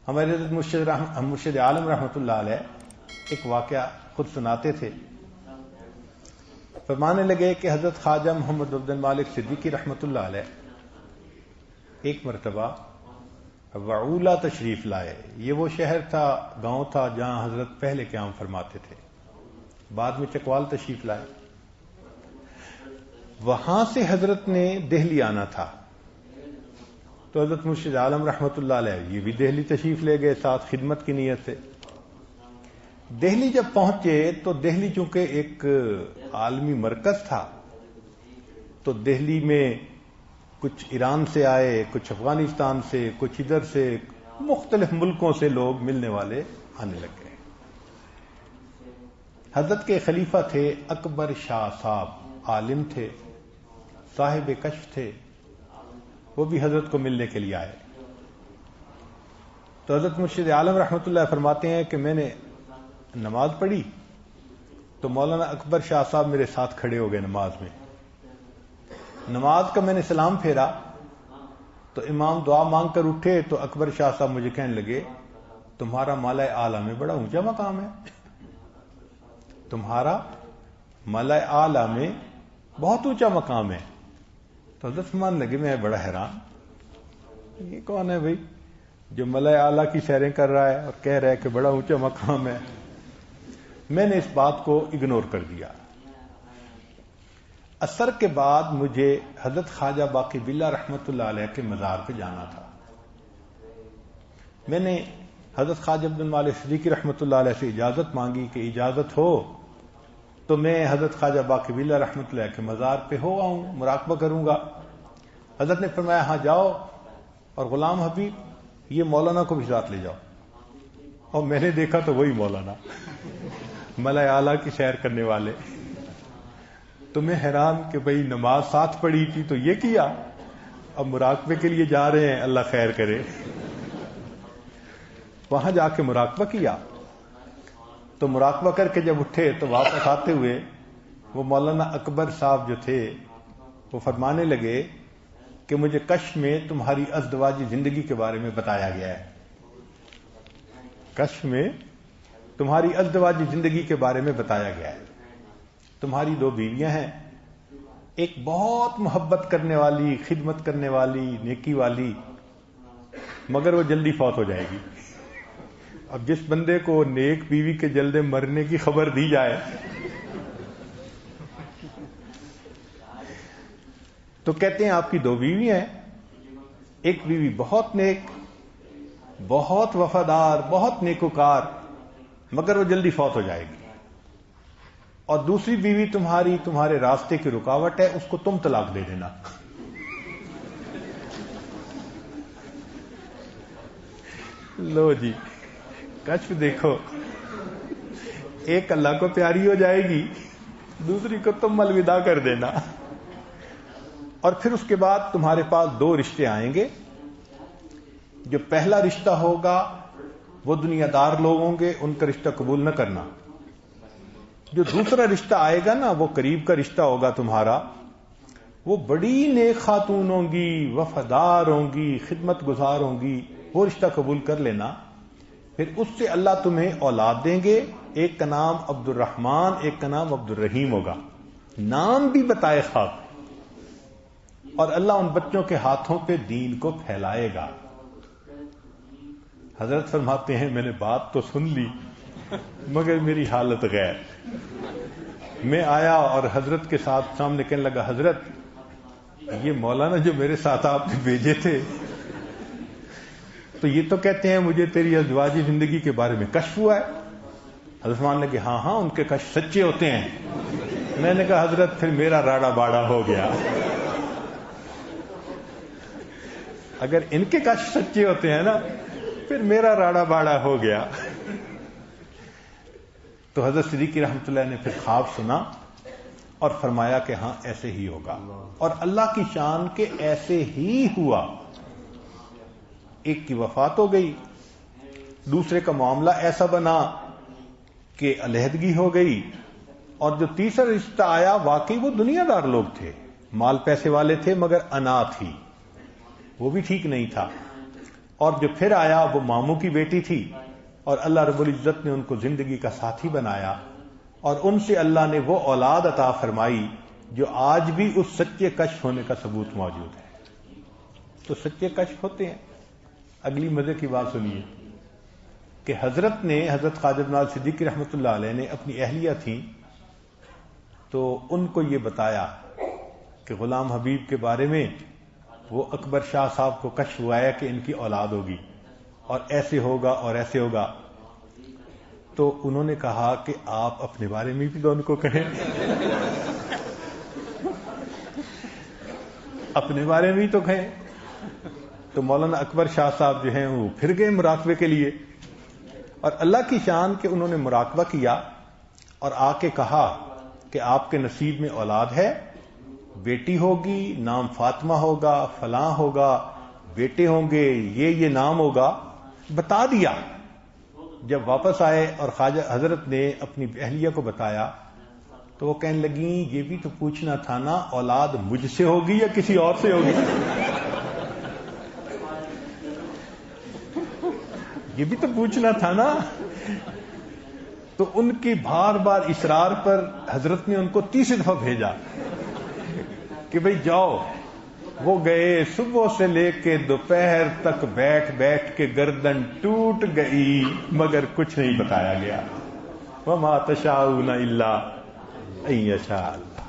ہمارے حضرت مرشد عالم رحمۃ اللہ علیہ ایک واقعہ خود سناتے تھے. فرمانے لگے کہ حضرت خواجہ محمد عبد المالک صدیقی رحمۃ اللہ علیہ ایک مرتبہ وعولہ تشریف لائے. یہ وہ شہر تھا، گاؤں تھا جہاں حضرت پہلے قیام فرماتے تھے، بعد میں چکوال تشریف لائے. وہاں سے حضرت نے دہلی آنا تھا، تو حضرت مرشد عالم رحمۃ اللہ علیہ یہ بھی دہلی تشریف لے گئے ساتھ خدمت کی نیت سے. دہلی جب پہنچے تو دہلی چونکہ ایک عالمی مرکز تھا، تو دہلی میں کچھ ایران سے آئے، کچھ افغانستان سے، کچھ ادھر سے، مختلف ملکوں سے لوگ ملنے والے آنے لگ گئے. حضرت کے خلیفہ تھے اکبر شاہ صاحب، عالم تھے، صاحب کشف تھے، وہ بھی حضرت کو ملنے کے لیے آئے. تو حضرت مرشد عالم رحمۃ اللہ فرماتے ہیں کہ میں نے نماز پڑھی تو مولانا اکبر شاہ صاحب میرے ساتھ کھڑے ہو گئے نماز میں. نماز کا میں نے سلام پھیرا تو امام دعا مانگ کر اٹھے تو اکبر شاہ صاحب مجھے کہنے لگے تمہارا مالا اعلیٰ میں بڑا اونچا مقام ہے، تمہارا مالا اعلیٰ میں بہت اونچا مقام ہے. تو حضرت فرمان لگے میں بڑا حیران، یہ کون ہے بھائی جو مالا اعلیٰ کی سیریں کر رہا ہے اور کہہ رہا ہے کہ بڑا اونچا مقام ہے. میں نے اس بات کو اگنور کر دیا. عصر کے بعد مجھے حضرت خواجہ باقی باللہ رحمۃ اللہ علیہ کے مزار پہ جانا تھا. میں نے حضرت خواجہ عبد المالک صدیقی رحمۃ اللہ علیہ سے اجازت مانگی کہ اجازت ہو تو میں حضرت خواجہ باقی باللہ رحمۃ اللہ کے مزار پہ ہو آؤں، مراقبہ کروں گا. حضرت نے فرمایا ہاں جاؤ، اور غلام حبیب یہ مولانا کو بھی ساتھ لے جاؤ. اور میں نے دیکھا تو وہی مولانا ملا اعلیٰ کی سیر کرنے والے. تو میں حیران کہ بھئی نماز ساتھ پڑھی تھی تو یہ کیا، اب مراقبے کے لیے جا رہے ہیں، اللہ خیر کرے. وہاں جا کے مراقبہ کیا تو مراقبہ کر کے جب اٹھے تو واپس آتے ہوئے وہ مولانا اکبر صاحب جو تھے وہ فرمانے لگے کہ مجھے کشف میں تمہاری ازدواجی زندگی کے بارے میں بتایا گیا ہے. کشف میں تمہاری ازدواجی زندگی کے بارے میں بتایا گیا ہے. تمہاری 2 بیویاں ہیں، ایک بہت محبت کرنے والی، خدمت کرنے والی، نیکی والی، مگر وہ جلدی فوت ہو جائے گی. اب جس بندے کو نیک بیوی کے جلدی مرنے کی خبر دی جائے تو کہتے ہیں آپ کی 2 بیویاں ہیں، ایک بیوی بہت نیک، بہت وفادار، بہت نیکوکار، مگر وہ جلدی فوت ہو جائے گی، اور دوسری بیوی تمہارے راستے کی رکاوٹ ہے، اس کو تم طلاق دے دینا. لو جی کشف دیکھو، ایک اللہ کو پیاری ہو جائے گی، دوسری کو تم الوداع کر دینا. اور پھر اس کے بعد تمہارے پاس 2 رشتے آئیں گے. جو پہلا رشتہ ہوگا وہ دنیا دار لوگ ہوں گے، ان کا رشتہ قبول نہ کرنا. جو دوسرا رشتہ آئے گا نا، وہ قریب کا رشتہ ہوگا تمہارا، وہ بڑی نیک خاتون ہوں گی، وفادار ہوں گی، خدمت گزار ہوں گی، وہ رشتہ قبول کر لینا. پھر اس سے اللہ تمہیں اولاد دیں گے، ایک کا نام عبد الرحمن، ایک کا نام عبد الرحیم ہوگا، نام بھی بتائے خواب، اور اللہ ان بچوں کے ہاتھوں پہ دین کو پھیلائے گا. حضرت فرماتے ہیں میں نے بات تو سن لی مگر میری حالت غیر. میں آیا اور حضرت کے ساتھ سامنے کہنے لگا حضرت یہ مولانا جو میرے ساتھ آپ نے بھیجے تھے تو یہ تو کہتے ہیں مجھے تیری ازدواجی زندگی کے بارے میں کشف ہوا ہے. حضرت مان لگے ہاں ان کے کشف سچے ہوتے ہیں. میں نے کہا حضرت پھر میرا راڑا باڑا ہو گیا. اگر ان کے کشف سچے ہوتے ہیں نا پھر میرا راڑا باڑا ہو گیا. تو حضرت صدیقی رحمۃ اللہ نے پھر خواب سنا اور فرمایا کہ ہاں ایسے ہی ہوگا، اور اللہ کی شان کے ایسے ہی ہوا. ایک کی وفات ہو گئی، دوسرے کا معاملہ ایسا بنا کہ علیحدگی ہو گئی، اور جو تیسرا رشتہ آیا واقعی وہ دنیا دار لوگ تھے، مال پیسے والے تھے، مگر انا تھی، وہ بھی ٹھیک نہیں تھا. اور جو پھر آیا وہ ماموں کی بیٹی تھی، اور اللہ رب العزت نے ان کو زندگی کا ساتھی بنایا، اور ان سے اللہ نے وہ اولاد عطا فرمائی جو آج بھی اس سچے کشف ہونے کا ثبوت موجود ہے۔ تو سچے کشف ہوتے ہیں۔ اگلی مزے کی بات سنیے کہ حضرت خواجہ نواز صدیقی رحمۃ اللہ علیہ نے اپنی اہلیہ تھیں تو ان کو یہ بتایا کہ غلام حبیب کے بارے میں وہ اکبر شاہ صاحب کو کشف ہوا ہے کہ ان کی اولاد ہوگی اور ایسے ہوگا اور ایسے ہوگا۔ تو انہوں نے کہا کہ آپ اپنے بارے میں بھی تو ان کو کہیں، اپنے بارے میں ہی تو کہیں۔ تو مولانا اکبر شاہ صاحب جو ہیں وہ پھر گئے مراقبے کے لیے، اور اللہ کی شان کہ انہوں نے مراقبہ کیا اور آ کے کہا کہ آپ کے نصیب میں اولاد ہے، بیٹی ہوگی، نام فاطمہ ہوگا، فلاں ہوگا، بیٹے ہوں گے، یہ نام ہوگا، بتا دیا۔ جب واپس آئے اور خواجہ حضرت نے اپنی اہلیہ کو بتایا تو وہ کہنے لگیں یہ بھی تو پوچھنا تھا نا اولاد مجھ سے ہوگی یا کسی اور سے ہوگی؟ یہ بھی تو پوچھنا تھا نا۔ تو ان کی بار بار اصرار پر حضرت نے ان کو 30 دفعہ بھیجا کہ بھئی جاؤ۔ وہ گئے، صبح سے لے کے دوپہر تک بیٹھ بیٹھ کے گردن ٹوٹ گئی مگر کچھ نہیں بتایا گیا۔ وَمَا تَشَاءُونَ إِلَّا أَن يَشَاءَ اللَّهُ۔